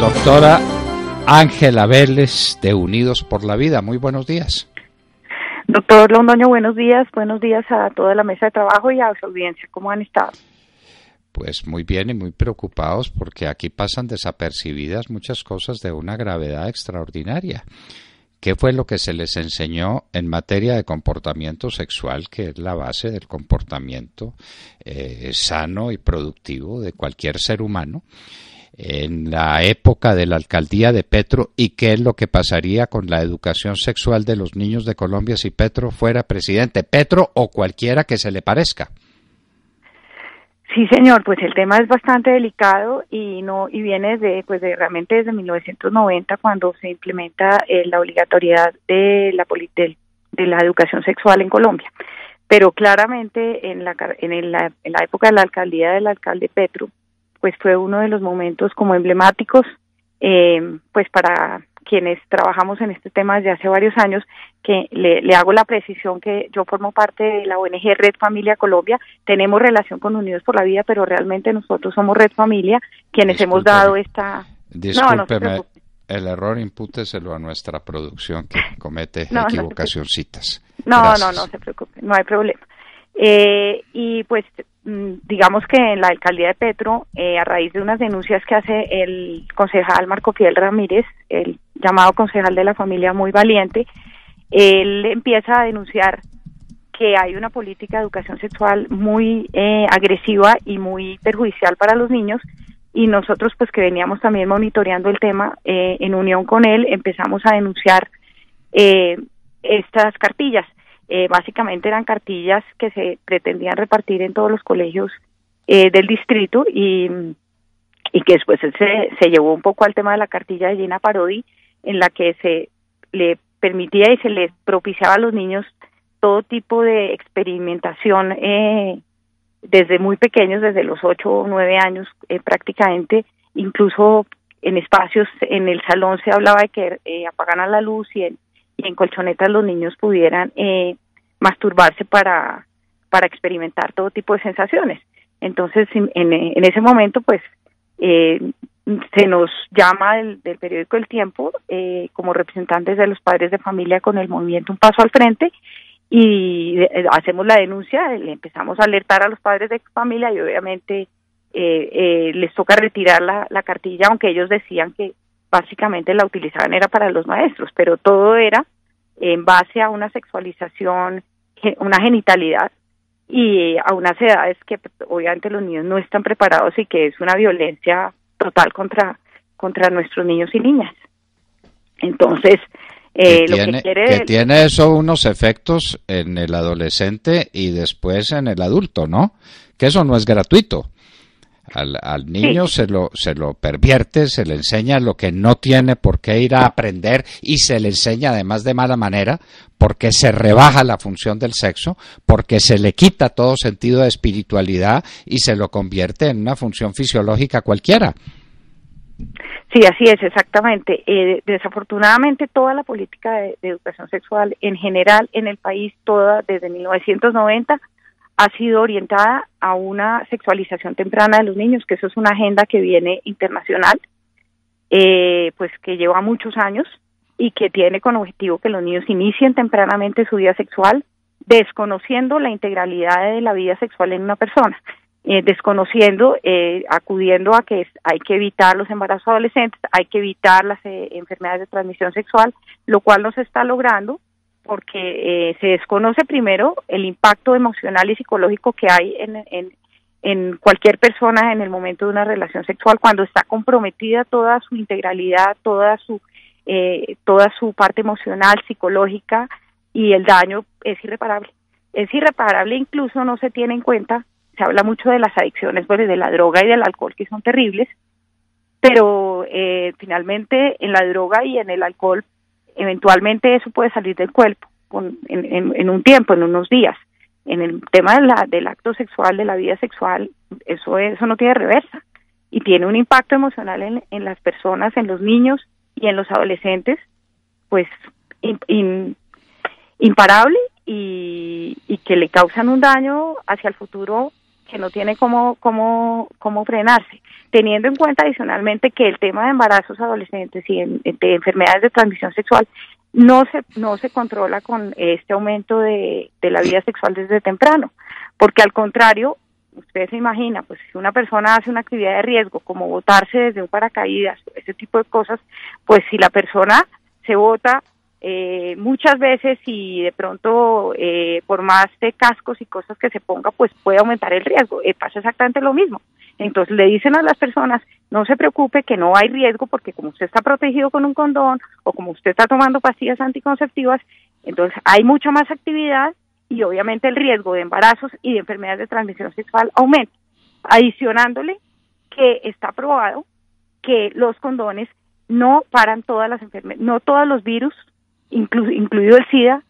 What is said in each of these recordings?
Doctora Ángela Vélez, de Unidos por la Vida, muy buenos días. Doctor Londoño, buenos días a toda la mesa de trabajo y a su audiencia. ¿Cómo han estado? Pues muy bien y muy preocupados porque aquí pasan desapercibidas muchas cosas de una gravedad extraordinaria. ¿Qué fue lo que se les enseñó en materia de comportamiento sexual, que es la base del comportamiento sano y productivo de cualquier ser humano, en la época de la alcaldía de Petro, y qué es lo que pasaría con la educación sexual de los niños de Colombia si Petro fuera presidente, Petro o cualquiera que se le parezca? Sí, señor, pues el tema es bastante delicado y viene realmente desde 1990, cuando se implementa la obligatoriedad de la educación sexual en Colombia. Pero claramente en la época de la alcaldía del alcalde Petro, pues fue uno de los momentos como emblemáticos, pues para quienes trabajamos en este tema desde hace varios años, que le hago la precisión que yo formo parte de la ONG Red Familia Colombia. Tenemos relación con Unidos por la Vida, pero realmente nosotros somos Red Familia, quienes hemos dado esta... Discúlpeme, no el error impúteselo a nuestra producción, que comete equivocacioncitas. No se preocupe, no hay problema. Y pues digamos que en la alcaldía de Petro, a raíz de unas denuncias que hace el concejal Marco Fidel Ramírez, el llamado concejal de la familia muy valiente, él empieza a denunciar que hay una política de educación sexual muy agresiva y muy perjudicial para los niños, y nosotros, pues que veníamos también monitoreando el tema, en unión con él empezamos a denunciar estas cartillas. Básicamente eran cartillas que se pretendían repartir en todos los colegios del distrito, y que después se llevó un poco al tema de la cartilla de Gina Parodi, en la que se le permitía y se les propiciaba a los niños todo tipo de experimentación desde muy pequeños, desde los 8 o 9 años prácticamente, incluso en espacios, en el salón se hablaba de que apagaran la luz y en colchonetas los niños pudieran masturbarse para experimentar todo tipo de sensaciones. Entonces, en ese momento, pues, se nos llama del periódico El Tiempo como representantes de los padres de familia con el movimiento Un Paso al Frente, y hacemos la denuncia, le empezamos a alertar a los padres de familia, y obviamente les toca retirar la cartilla, aunque ellos decían que básicamente la utilizaban era para los maestros, pero todo era en base a una sexualización, una genitalidad, y a unas edades que obviamente los niños no están preparados, y que es una violencia total contra nuestros niños y niñas. Entonces, que tiene eso unos efectos en el adolescente y después en el adulto, ¿no? Que eso no es gratuito. Al niño sí. se lo pervierte, se le enseña lo que no tiene por qué ir a aprender, y se le enseña además de mala manera, porque se rebaja la función del sexo, porque se le quita todo sentido de espiritualidad y se lo convierte en una función fisiológica cualquiera. Sí, así es, exactamente. Desafortunadamente toda la política de educación sexual en general en el país, toda desde 1990, ha sido orientada a una sexualización temprana de los niños, que eso es una agenda que viene internacional, pues que lleva muchos años, y que tiene como objetivo que los niños inicien tempranamente su vida sexual, desconociendo la integralidad de la vida sexual en una persona, desconociendo, acudiendo a que hay que evitar los embarazos adolescentes, hay que evitar las enfermedades de transmisión sexual, lo cual no se está logrando porque se desconoce primero el impacto emocional y psicológico que hay en cualquier persona en el momento de una relación sexual, cuando está comprometida toda su integralidad, toda su parte emocional, psicológica, y el daño es irreparable. Es irreparable, incluso no se tiene en cuenta, se habla mucho de las adicciones, pues, de la droga y del alcohol, que son terribles, pero finalmente en la droga y en el alcohol eventualmente eso puede salir del cuerpo en un tiempo, en unos días. En el tema del acto sexual, de la vida sexual, eso no tiene reversa, y tiene un impacto emocional en las personas, en los niños y en los adolescentes, pues imparable, y que le causan un daño hacia el futuro que no tiene cómo frenarse, teniendo en cuenta adicionalmente que el tema de embarazos adolescentes y de enfermedades de transmisión sexual no se controla con este aumento de la vida sexual desde temprano, porque al contrario, usted se imagina, pues si una persona hace una actividad de riesgo como botarse desde un paracaídas, ese tipo de cosas, pues si la persona se bota muchas veces y de pronto por más de cascos y cosas que se ponga, pues puede aumentar el riesgo. Pasa exactamente lo mismo. Entonces le dicen a las personas, no se preocupe que no hay riesgo porque como usted está protegido con un condón o como usted está tomando pastillas anticonceptivas, entonces hay mucha más actividad y obviamente el riesgo de embarazos y de enfermedades de transmisión sexual aumenta. Adicionándole que está probado que los condones no paran todas las enfermedades, no todos los virus, incluido el SIDA,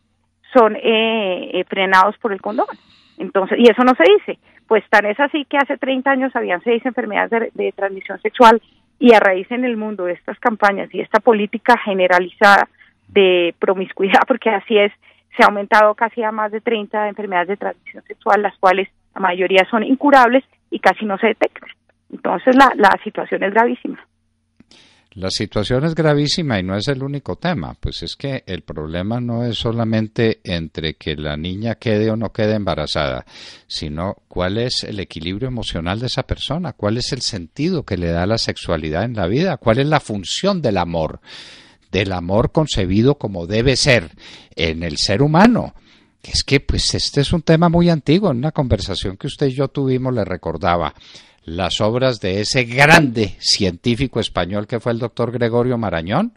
son frenados por el condón. Entonces, y eso no se dice, pues tan es así que hace 30 años habían 6 enfermedades de transmisión sexual y a raíz en el mundo de estas campañas y esta política generalizada de promiscuidad, porque así es, se ha aumentado casi a más de 30 enfermedades de transmisión sexual, las cuales la mayoría son incurables y casi no se detectan. Entonces la situación es gravísima. La situación es gravísima y no es el único tema, pues es que el problema no es solamente entre que la niña quede o no quede embarazada, sino cuál es el equilibrio emocional de esa persona, cuál es el sentido que le da la sexualidad en la vida, cuál es la función del amor concebido como debe ser en el ser humano. Es que pues este es un tema muy antiguo, en una conversación que usted y yo tuvimos le recordaba las obras de ese grande científico español que fue el doctor Gregorio Marañón.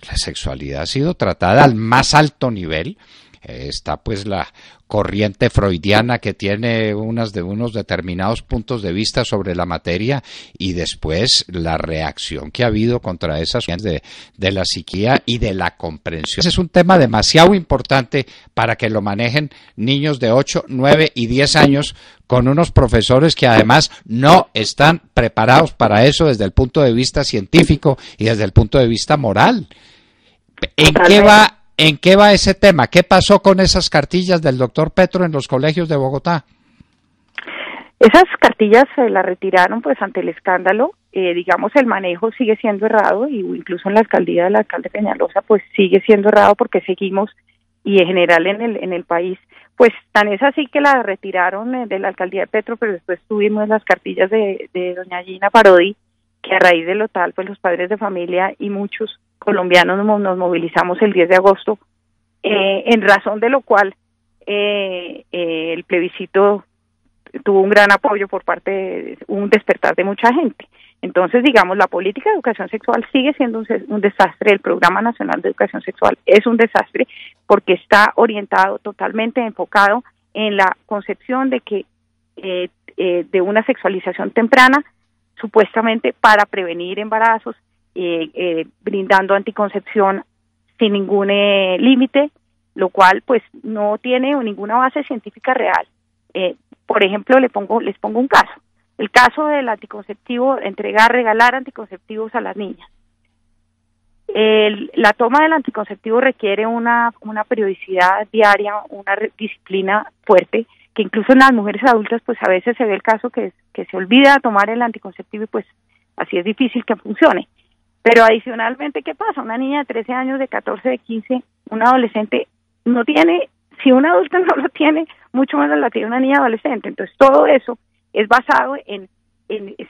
La sexualidad ha sido tratada al más alto nivel. Está pues la corriente freudiana que tiene unos determinados puntos de vista sobre la materia y después la reacción que ha habido contra esas de la psiquía y de la comprensión. Ese es un tema demasiado importante para que lo manejen niños de 8, 9 y 10 años con unos profesores que además no están preparados para eso desde el punto de vista científico y desde el punto de vista moral. ¿En qué va ese tema? ¿Qué pasó con esas cartillas del doctor Petro en los colegios de Bogotá? Esas cartillas se las retiraron pues ante el escándalo, digamos el manejo sigue siendo errado y incluso en la alcaldía del alcalde Peñalosa pues sigue siendo errado porque seguimos y en general en el país pues tan es así que la retiraron de la alcaldía de Petro, pero después tuvimos las cartillas de doña Gina Parodi, que a raíz de lo tal pues los padres de familia y muchos colombianos nos movilizamos el 10 de agosto, en razón de lo cual el plebiscito tuvo un gran apoyo por parte de un despertar de mucha gente. Entonces, digamos, la política de educación sexual sigue siendo un desastre, el Programa Nacional de Educación Sexual es un desastre porque está orientado, totalmente enfocado en la concepción de que de una sexualización temprana, supuestamente para prevenir embarazos, brindando anticoncepción sin ningún límite, lo cual pues no tiene ninguna base científica real. Por ejemplo, les pongo un caso. El caso del anticonceptivo, regalar anticonceptivos a las niñas. La toma del anticonceptivo requiere una periodicidad diaria, una disciplina fuerte, que incluso en las mujeres adultas pues a veces se ve el caso que se olvida tomar el anticonceptivo y pues así es difícil que funcione. Pero adicionalmente, ¿qué pasa? Una niña de 13 años, de 14, de 15, un adolescente no tiene, si un adulto no lo tiene, mucho menos la tiene una niña adolescente. Entonces todo eso es basado en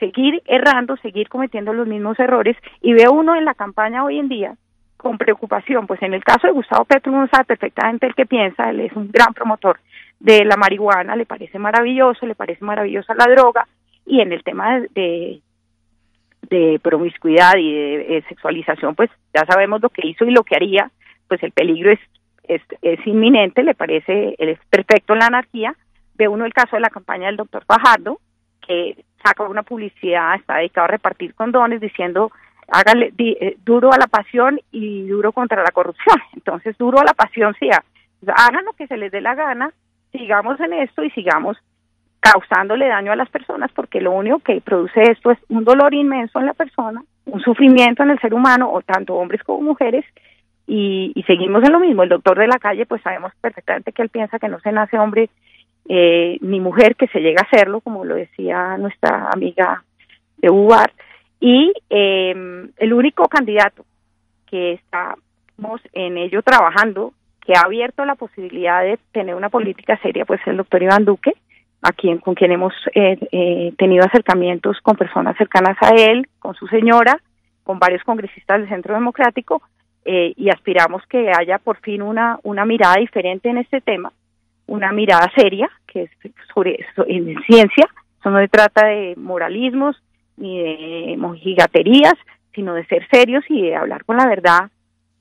seguir errando, seguir cometiendo los mismos errores, y ve uno en la campaña hoy en día con preocupación, pues en el caso de Gustavo Petro uno sabe perfectamente el que piensa, él es un gran promotor de la marihuana, le parece maravillosa la droga, y en el tema de promiscuidad y de sexualización, pues ya sabemos lo que hizo y lo que haría, pues el peligro es inminente, le parece, él es perfecto en la anarquía. Ve uno el caso de la campaña del doctor Fajardo, que saca una publicidad, está dedicado a repartir condones, diciendo, hágale duro a la pasión y duro contra la corrupción. Entonces, duro a la pasión, sí, hagan lo que se les dé la gana, sigamos en esto y sigamos causándole daño a las personas, porque lo único que produce esto es un dolor inmenso en la persona, un sufrimiento en el ser humano, o tanto hombres como mujeres, y seguimos en lo mismo. El doctor de la calle, pues sabemos perfectamente que él piensa que no se nace hombre ni mujer que se llegue a hacerlo, como lo decía nuestra amiga de UBAR, y el único candidato que estamos en ello trabajando, que ha abierto la posibilidad de tener una política seria, pues es el doctor Iván Duque, con quien hemos tenido acercamientos con personas cercanas a él, con su señora, con varios congresistas del Centro Democrático, y aspiramos que haya por fin una mirada diferente en este tema, una mirada seria, que es en ciencia. Eso no se trata de moralismos ni de mojigaterías, sino de ser serios y de hablar con la verdad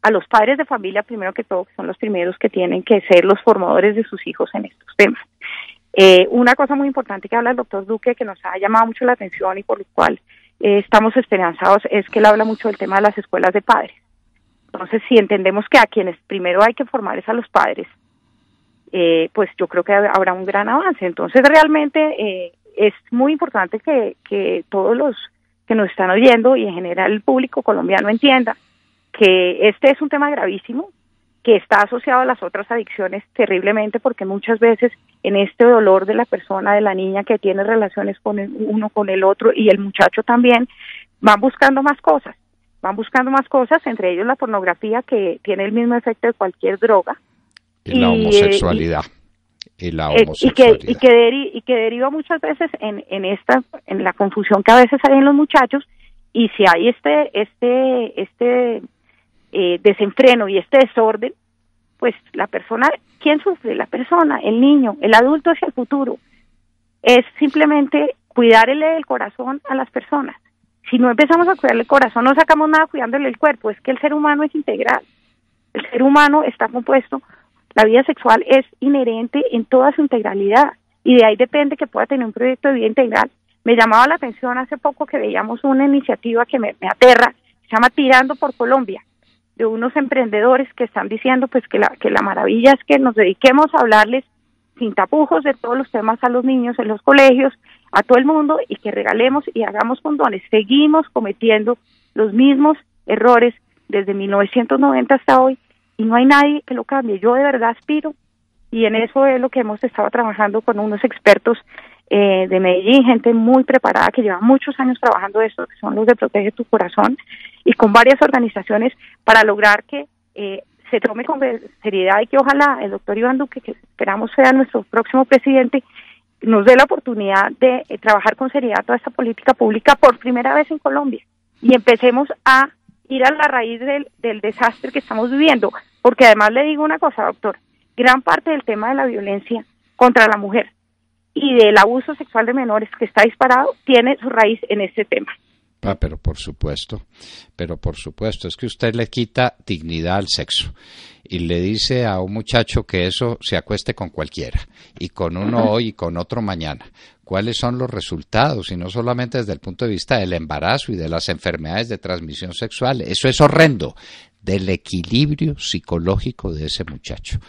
a los padres de familia, primero que todo, que son los primeros que tienen que ser los formadores de sus hijos en estos temas. Una cosa muy importante que habla el doctor Duque, que nos ha llamado mucho la atención y por lo cual estamos esperanzados, es que él habla mucho del tema de las escuelas de padres. Entonces, si entendemos que a quienes primero hay que formar es a los padres, pues yo creo que habrá un gran avance. Entonces, realmente es muy importante que todos los que nos están oyendo y en general el público colombiano entienda que este es un tema gravísimo, que está asociado a las otras adicciones terriblemente, porque muchas veces en este dolor de la persona, de la niña que tiene relaciones con uno con el otro y el muchacho también, van buscando más cosas, entre ellos la pornografía, que tiene el mismo efecto de cualquier droga. Y la homosexualidad. Y que deriva muchas veces en la confusión que a veces hay en los muchachos, y si hay este desenfreno y este desorden, pues la persona, ¿quién sufre? La persona, el niño, el adulto hacia el futuro. Es simplemente cuidarle el corazón a las personas. Si no empezamos a cuidarle el corazón, no sacamos nada cuidándole el cuerpo. Es que el ser humano es integral. El ser humano está compuesto, la vida sexual es inherente en toda su integralidad, y de ahí depende que pueda tener un proyecto de vida integral. Me llamaba la atención hace poco que veíamos una iniciativa que me aterra, se llama Tirando por Colombia, de unos emprendedores que están diciendo pues que la maravilla es que nos dediquemos a hablarles sin tapujos de todos los temas a los niños en los colegios, a todo el mundo, y que regalemos y hagamos condones. Seguimos cometiendo los mismos errores desde 1990 hasta hoy, y no hay nadie que lo cambie. Yo de verdad aspiro, y en eso es lo que hemos estado trabajando con unos expertos de Medellín, gente muy preparada que lleva muchos años trabajando esto, que son los de Protege tu Corazón, y con varias organizaciones para lograr que se tome con seriedad, y que ojalá el doctor Iván Duque, que esperamos sea nuestro próximo presidente, nos dé la oportunidad de trabajar con seriedad toda esta política pública por primera vez en Colombia, y empecemos a ir a la raíz del desastre que estamos viviendo, porque además le digo una cosa, doctor, gran parte del tema de la violencia contra la mujer y del abuso sexual de menores que está disparado tiene su raíz en este tema. Pero por supuesto, es que usted le quita dignidad al sexo y le dice a un muchacho que eso se acueste con cualquiera, y con uno hoy y con otro mañana. ¿Cuáles son los resultados? Y no solamente desde el punto de vista del embarazo y de las enfermedades de transmisión sexual. Eso es horrendo. Del equilibrio psicológico de ese muchacho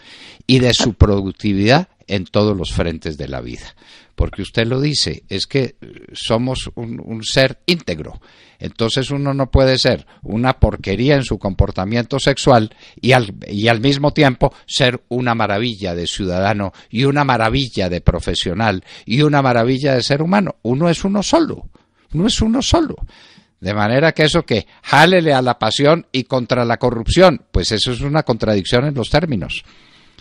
y de su productividad en todos los frentes de la vida. Porque usted lo dice, es que somos un ser íntegro. Entonces uno no puede ser una porquería en su comportamiento sexual y al mismo tiempo ser una maravilla de ciudadano y una maravilla de profesional y una maravilla de ser humano. Uno es uno solo. De manera que eso que jálele a la pasión y contra la corrupción, pues eso es una contradicción en los términos.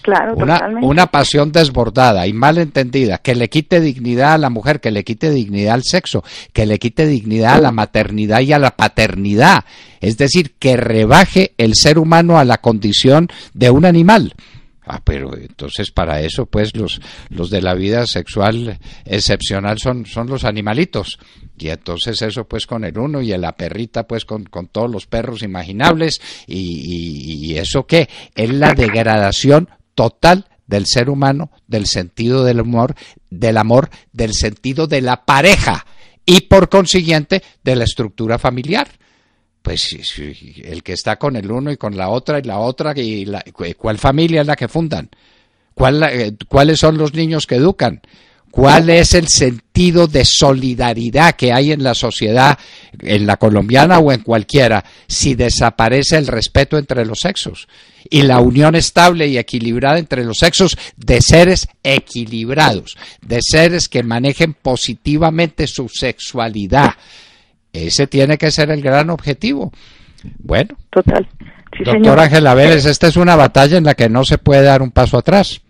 Claro, totalmente. Una pasión desbordada y mal entendida, que le quite dignidad a la mujer, que le quite dignidad al sexo, que le quite dignidad a la maternidad y a la paternidad. Es decir, que rebaje el ser humano a la condición de un animal. Pero entonces para eso pues los de la vida sexual excepcional son los animalitos, y entonces eso pues con el uno, y en la perrita pues con todos los perros imaginables, y eso que es la degradación total del ser humano, del sentido del amor, del sentido de la pareja y por consiguiente de la estructura familiar. Pues el que está con el uno y con la otra, ¿cuál familia es la que fundan? ¿Cuáles son los niños que educan? ¿Cuál es el sentido de solidaridad que hay en la sociedad, en la colombiana o en cualquiera, si desaparece el respeto entre los sexos y la unión estable y equilibrada entre los sexos de seres equilibrados, de seres que manejen positivamente su sexualidad? Ese tiene que ser el gran objetivo. Bueno, total. Sí, doctora Ángela Vélez, esta es una batalla en la que no se puede dar un paso atrás.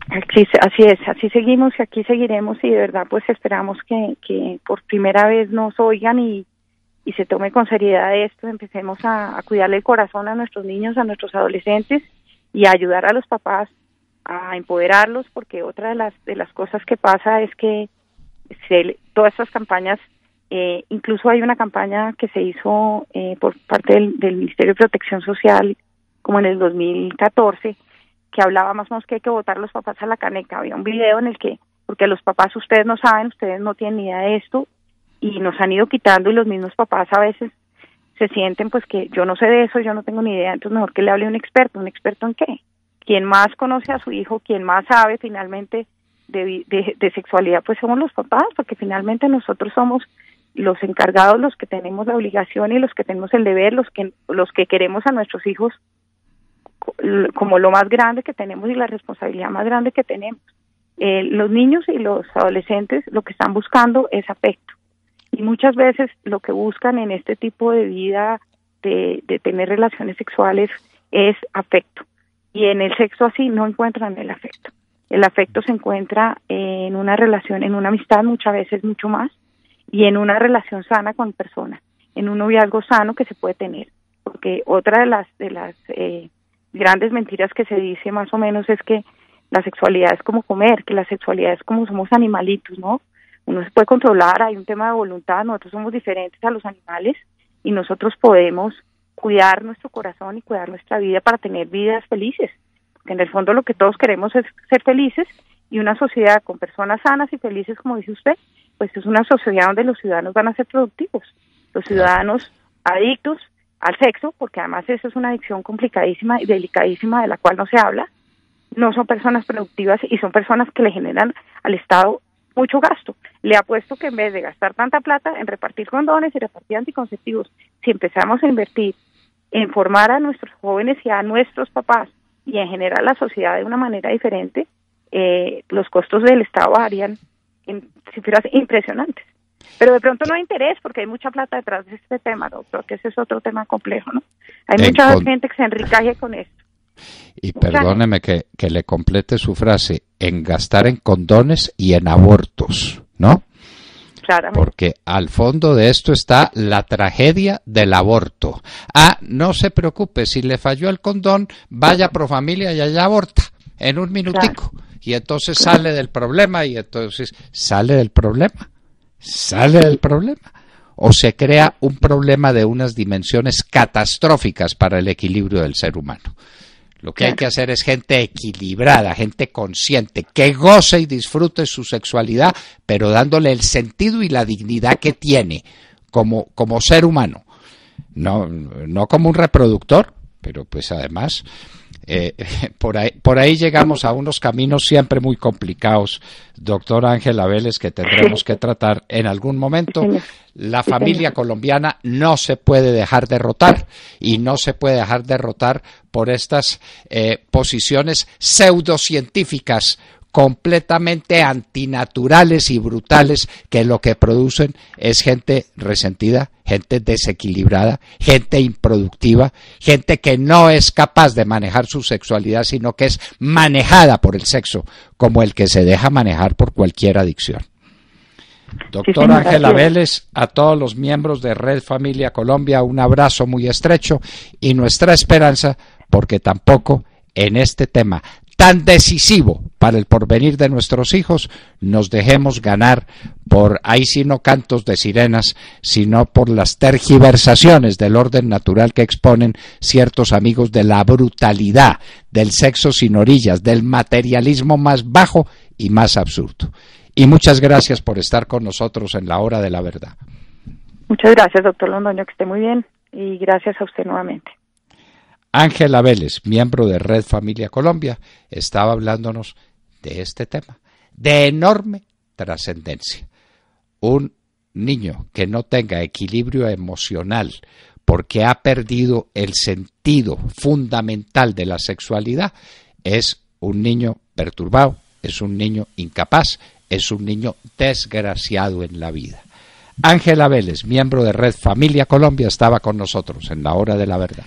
Así es, así seguimos y aquí seguiremos, y de verdad pues esperamos que por primera vez nos oigan y se tome con seriedad esto, empecemos a cuidarle el corazón a nuestros niños, a nuestros adolescentes, y a ayudar a los papás a empoderarlos, porque otra de las cosas que pasa es que todas estas campañas, incluso hay una campaña que se hizo por parte del Ministerio de Protección Social como en el 2014, que hablaba más o menos que hay que botar a los papás a la caneca. Había un video en el que, porque los papás ustedes no saben, ustedes no tienen ni idea de esto, y nos han ido quitando, y los mismos papás a veces se sienten pues que yo no sé de eso, yo no tengo ni idea, entonces mejor que le hable un experto en qué, quien más conoce a su hijo, quien más sabe finalmente de sexualidad, pues somos los papás, porque finalmente nosotros somos los encargados, los que tenemos la obligación y los que tenemos el deber, los que queremos a nuestros hijos como lo más grande que tenemos y la responsabilidad más grande que tenemos. Los niños y los adolescentes lo que están buscando es afecto, y muchas veces lo que buscan en este tipo de vida de tener relaciones sexuales es afecto, y en el sexo así no encuentran el afecto. El afecto se encuentra en una relación, en una amistad muchas veces mucho más, y en una relación sana con personas, en un noviazgo sano que se puede tener, porque otra de las grandes mentiras que se dice más o menos es que la sexualidad es como comer, que la sexualidad es como somos animalitos, ¿no? Uno se puede controlar, hay un tema de voluntad, nosotros somos diferentes a los animales y nosotros podemos cuidar nuestro corazón y cuidar nuestra vida para tener vidas felices, porque en el fondo lo que todos queremos es ser felices, y una sociedad con personas sanas y felices, como dice usted, pues es una sociedad donde los ciudadanos van a ser productivos, los ciudadanos adictos al sexo, porque además eso es una adicción complicadísima y delicadísima de la cual no se habla, no son personas productivas y son personas que le generan al Estado mucho gasto. Le apuesto que en vez de gastar tanta plata en repartir condones y repartir anticonceptivos, si empezamos a invertir en formar a nuestros jóvenes y a nuestros papás y en generar la sociedad de una manera diferente, los costos del Estado bajarían en cifras impresionantes. Pero de pronto no hay interés porque hay mucha plata detrás de este tema, doctor, que ese es otro tema complejo, ¿no? Hay mucha gente que se enriquece con esto. Y perdóneme que le complete su frase, en gastar en condones y en abortos, ¿no? Claramente. Porque al fondo de esto está la tragedia del aborto. No se preocupe, si le falló el condón, vaya pro familia y allá aborta en un minutico. Claro. Y entonces sale del problema, ¿Sale del problema? ¿O se crea un problema de unas dimensiones catastróficas para el equilibrio del ser humano? Lo que hay que hacer es gente equilibrada, gente consciente, que goce y disfrute su sexualidad, pero dándole el sentido y la dignidad que tiene como ser humano. No como un reproductor, pero pues además por ahí llegamos a unos caminos siempre muy complicados, doctora Ángela Vélez, que tendremos que tratar en algún momento. La familia colombiana no se puede dejar derrotar, y no se puede dejar derrotar por estas posiciones pseudocientíficas completamente antinaturales y brutales, que lo que producen es gente resentida, gente desequilibrada, gente improductiva, gente que no es capaz de manejar su sexualidad, sino que es manejada por el sexo, como el que se deja manejar por cualquier adicción. Doctora Ángela Vélez, a todos los miembros de Red Familia Colombia, un abrazo muy estrecho, y nuestra esperanza, porque tampoco en este tema tan decisivo para el porvenir de nuestros hijos nos dejemos ganar por, ahí sí no cantos de sirenas, sino por las tergiversaciones del orden natural que exponen ciertos amigos de la brutalidad, del sexo sin orillas, del materialismo más bajo y más absurdo. Y muchas gracias por estar con nosotros en la hora de la verdad. Muchas gracias, doctor Londoño, que esté muy bien, y gracias a usted nuevamente. Ángela Vélez, miembro de Red Familia Colombia, estaba hablándonos de este tema, de enorme trascendencia. Un niño que no tenga equilibrio emocional porque ha perdido el sentido fundamental de la sexualidad es un niño perturbado, es un niño incapaz, es un niño desgraciado en la vida. Ángela Vélez, miembro de Red Familia Colombia, estaba con nosotros en La Hora de la Verdad.